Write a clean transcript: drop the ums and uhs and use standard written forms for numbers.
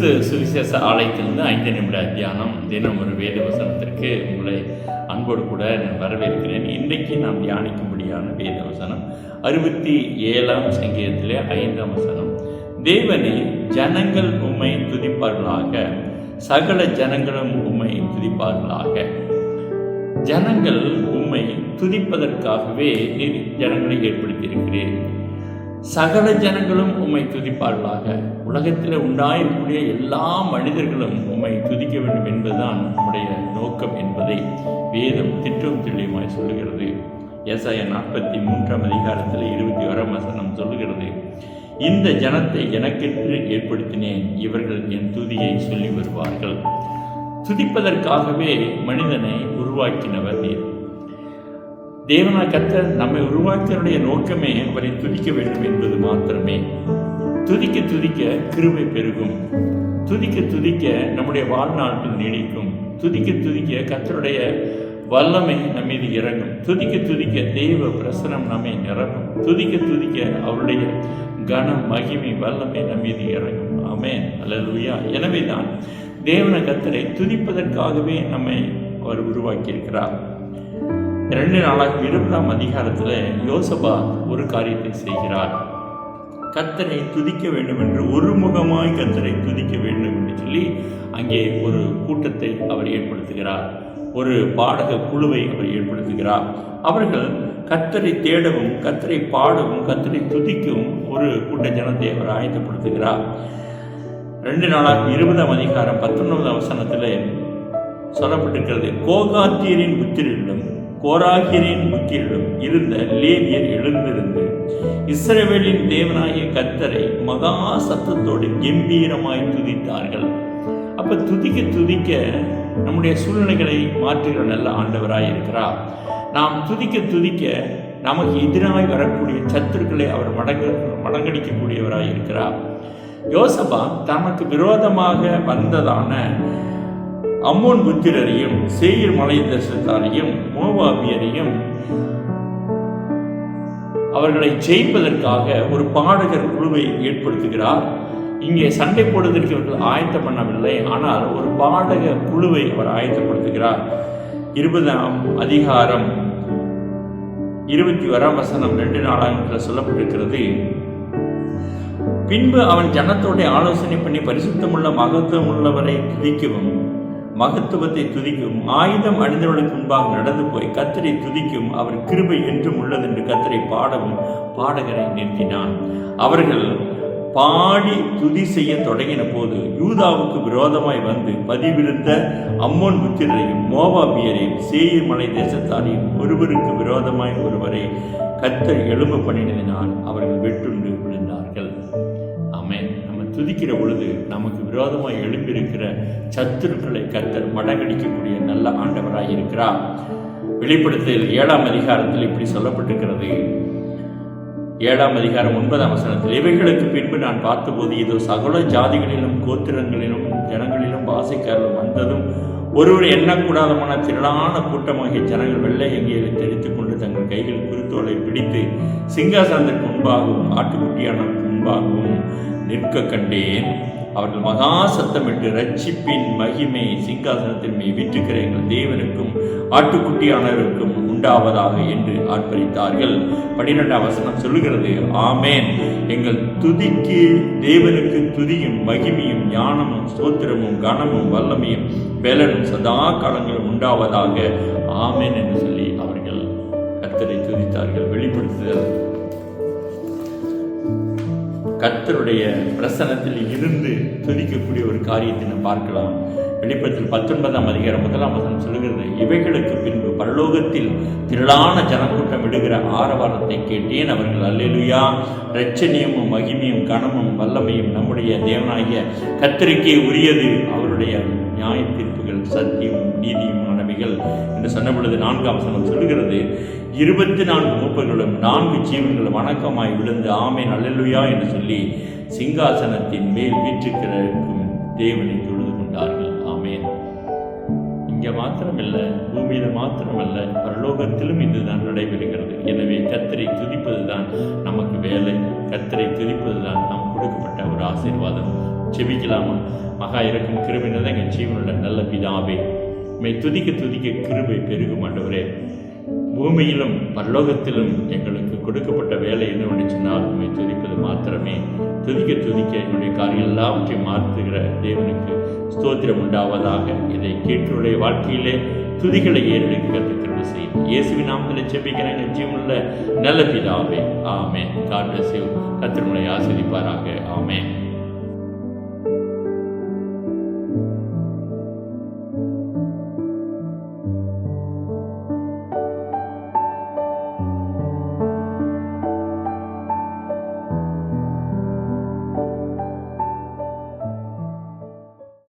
கிறிஸ்து சுவிசேஷ ஆலயத்திலிருந்து 5 நிமிட தியானம், தினம் ஒரு வேத வசனத்திற்கு உங்களை அன்போடு கூட நான் வரவேற்கிறேன். இன்றைக்கு நாம் தியானிக்கும்படியான வேத வசனம் 67ஆம் சங்கீதத்திலே 5ஆம் வசனம். தேவனே, ஜனங்கள் உம்மை துதிப்பார்களாக, சகல ஜனங்களும் உம்மை துதிப்பார்களாக. ஜனங்கள் உம்மை துதிப்பதற்காகவே நீர் ஜனங்களை ஏற்படுத்தியிருக்கிறேன். சகல ஜனங்களும் உம்மை துதிப்பார்களாக. உலகத்தில் உண்டாயிருக்கூடிய எல்லா மனிதர்களும் உம்மை துதிக்க வேண்டும் என்பதுதான் நம்முடைய நோக்கம் என்பதை வேதம் திட்டம் தெளிவாய் சொல்லுகிறது. ஏசாயா 43ஆம் அதிகாரத்தில் 21ஆம் வசனம் சொல்லுகிறது, இந்த ஜனத்தை எனக்கென்று ஏற்படுத்தினேன், இவர்கள் என் துதியை சொல்லி வருவார்கள். துதிப்பதற்காகவே மனிதனை உருவாக்கினவர் நீர். தேவனாய் கர்த்தர் நம்மை உருவாக்கியனுடைய நோக்கமே அவரை துதிக்க வேண்டும் என்பது மாத்திரமே. துதிக்க துதிக்க கிருபை பெருகும். துதிக்க துதிக்க நம்முடைய வாழ்நாட்கள் நீடிக்கும். துதிக்க துதிக்க கர்த்தருடைய வல்லமை நம் மீது இறங்கும். துதிக்க துதிக்க தெய்வ பிரசனம் நம்மை நிரப்பும். துதிக்க துதிக்க அவருடைய கனம், மகிமை, வல்லமை நம் மீது இறங்கும். ஆமென், அல்லேலூயா. எனவே தான் தேவன கர்த்தரை துதிப்பதற்காகவே நம்மை அவர் உருவாக்கியிருக்கிறார். 2 நாளாக 20ஆம் அதிகாரத்தில் யோசபாத் ஒரு காரியத்தை செய்கிறார். கர்த்தரை துதிக்க வேண்டும் என்று, ஒருமுகமாய் கர்த்தரை துதிக்க வேண்டும் என்று சொல்லி அங்கே ஒரு கூட்டத்தை அவர் ஏற்படுத்துகிறார். ஒரு பாடக குழுவை அவர் ஏற்படுத்துகிறார். அவர்கள் கர்த்தரை தேடவும், கர்த்தரை பாடவும், கர்த்தரை துதிக்கவும் ஒரு கூட்ட ஜனத்தை அவர் ஆயத்தப்படுத்துகிறார். 2 நாளாக 20ஆம் அதிகாரம் 19ஆம் வசனத்தில் சொல்லப்பட்டிருக்கிறது, கோகாத்தியரின் புத்திரரிடம் கோராகியரின் புத்திரரிடம் இருந்த லேவியர் எழுந்திருந்து இஸ்ரவேலின் தேவனாகிய கர்த்தரை மகா சத்தத்தோடு கம்பீரமாய் துதித்தார்கள். அப்ப துதிக்க துதிக்க நம்முடைய சூழ்நிலைகளை மாற்றுகிற நல்ல ஆண்டவராய் இருக்கிறார். நாம் துதிக்க துதிக்க நமக்கு எதிராய் வரக்கூடிய சத்துருக்களை அவர் மடங்கடிக்கக்கூடியவராய் இருக்கிறார். யோசபாத் தனக்கு விரோதமாக வந்ததான அம்மோன் புத்திரரையும், சேயீர் மலை தேசத்தாரையும், மோவாபியரையும் அவர்களை ஜெயிப்பதற்காக ஒரு பாடகர் குழுவை ஏற்படுத்துகிறார். இங்கே சண்டை போடுவதற்கு அவர்கள் ஆயத்தம் பண்ணவில்லை, ஆனால் ஒரு பாடக குழுவை அவர் ஆயத்தப்படுத்துகிறார். 20ஆம் அதிகாரம் 21ஆம் வசனம் 2 நாளாக சொல்லப்பட்டிருக்கிறது, பின்பு அவன் ஜனத்தோட ஆலோசனை பண்ணி பரிசுத்தமுள்ள மகத்துவம் உள்ளவரை துதிக்கவும், மகத்துவத்தை துதிக்கும், ஆயுதம் அணிந்தவர்களுக்கு முன்பாக நடந்து போய் கர்த்தரை துதிக்கும், அவர் கிருபை என்றும் உள்ளது என்று கர்த்தரை பாடவும் பாடகரை நிறுத்தினான். அவர்கள் பாடி துதி செய்ய தொடங்கின போது யூதாவுக்கு விரோதமாய் வந்து பதிவிருந்த அம்மோன் புத்திரரையும், மோவாபியரையும், சேயீர் மலை தேசத்தாரையும் ஒருவருக்கு விரோதமாய் ஒருவரை கர்த்தர் எழும்ப பண்ணினதினால் அவர்கள் வெட்டுண்டு விழுந்தார்கள். ஆமென். துதிக்கிற பொழுது நமக்கு விரோதமாக எழும்பியிருக்கிற சத்துருக்களை கர்த்தர் மடங்கடிக்கக்கூடிய நல்ல ஆண்டவராய் இருக்கிறார். வெளிப்படுத்தல் 7ஆம் அதிகாரத்தில் இப்படி சொல்லப்பட்டிருக்கிறது. 7ஆம் அதிகாரம் 9ஆம் வசனத்தில், இவைகளுக்கு பின்பு நான் பார்த்தபோது இதோ சகல ஜாதிகளிலும் கோத்திரங்களிலும் ஜனங்களிலும் பாசைக்காரர்களும் வந்ததும் ஒருவர் எண்ணக்கூடாதமான திரளான கூட்டமாகிய ஜனங்கள் வெள்ளை அங்கியை தெரித்துக் கொண்டு தங்கள் கைகள் குருத்தோலை பிடித்து சிங்காசனத்திற்கு முன்பாகவும் ஆட்டுக்குட்டியானவருக்கு முன்பாகவும் நிற்க கண்டேன். அவர்கள் மகா சத்தமிட்டு, ரட்சிப்பின் மகிமை சிங்காசனத்தின் மேல் வீற்றிருக்கிற எங்கள் தேவனுக்கும் ஆட்டுக்குட்டியானவருக்கும் உண்டாவதாக என்று ஆர்ப்பரித்தார்கள். 12ஆம் வசனம் சொல்லுகிறது, ஆமேன், எங்கள் துதிக்கு தேவனுக்கு துதியும் மகிமையும் ஞானமும் ஸ்தோத்திரமும் கனமும் வல்லமையும் பலனும் சதா காலங்களும் உண்டாவதாக, ஆமேன் என்று சொல்லி அவர்கள் கர்த்தரை துதித்தார்கள். வெளிப்படுத்துதல் கர்த்தருடைய பிரசன்னத்தில் இருந்து துதிக்கக்கூடிய ஒரு காரியத்தை நாம் பார்க்கலாம். வெளிப்படுத்தல் 19ஆம் அதிகாரம் 1ஆம் வசனம் சொல்லுகிறது, இவைகளுக்கு பின்பு பரலோகத்தில் திரளான ஜனக்கூட்டம் விடுகிற ஆரவாரத்தை கேட்டேன். அவர்கள் அல்லேலூயா, இரட்சணியமும் மகிமையும் கனமும் வல்லமையும் நம்முடைய தேவனாகிய கர்த்தருக்கே உரியது, அவருடைய நியாய தீர்ப்புகள் சத்தியமும் நீதியுமானவைகள் என்று சொன்ன பொழுது 4ஆம் வசனம் சொல்லுகிறது, 24 மூப்பர்களும் 4 ஜீவன்களும் வணக்கமாய் விழுந்து ஆமென் அல்லேலூயா என்று சொல்லி சிங்காசனத்தின் மேல் வீற்றிருக்கும் தேவனை தொழுது கொண்டார்கள். ஆமென். இங்கே மாத்திரமல்ல, பூமியில மாத்திரமல்ல, பரலோகத்திலும் இதுதான் நடைபெறுகிறது. எனவே கர்த்தரை துதிப்பதுதான் நமக்கு வேலை. கர்த்தரை துதிப்பதுதான் நாம் கொடுக்கப்பட்ட ஒரு ஆசீர்வாதம். செபிக்கலாமா? மகா இறக்கும் கிருபை தான் எங்கள் ஜீவனுள்ள நல்ல பிதாவே, மை துதிக்க துதிக்க கிருபை பெருகும் ஆண்டவரே. பூமியிலும் பரலோகத்திலும் எங்களுக்கு கொடுக்கப்பட்ட வேலை என்னவென்று சொன்னால் உண்மை துதிப்பது மாத்திரமே. துதிக்க துதிக்க என்னுடைய காரியம் எல்லாவற்றையும் மாற்றுகிற தேவனுக்கு ஸ்தோத்திரம் உண்டாவதாக. இதை கேட்டுடைய வாழ்க்கையிலே துதிகளை ஏறெடுக்க கற்றுக்கிறது செய்யும். இயேசுவின் நாமத்தில் ஜெபிக்கிறாங்க ஜீவனுள்ள நல்ல பிதாவே. ஆமென். God bless you. கர்த்தர் உங்களை ஆசீர்வதிப்பாராக. ஆமென்.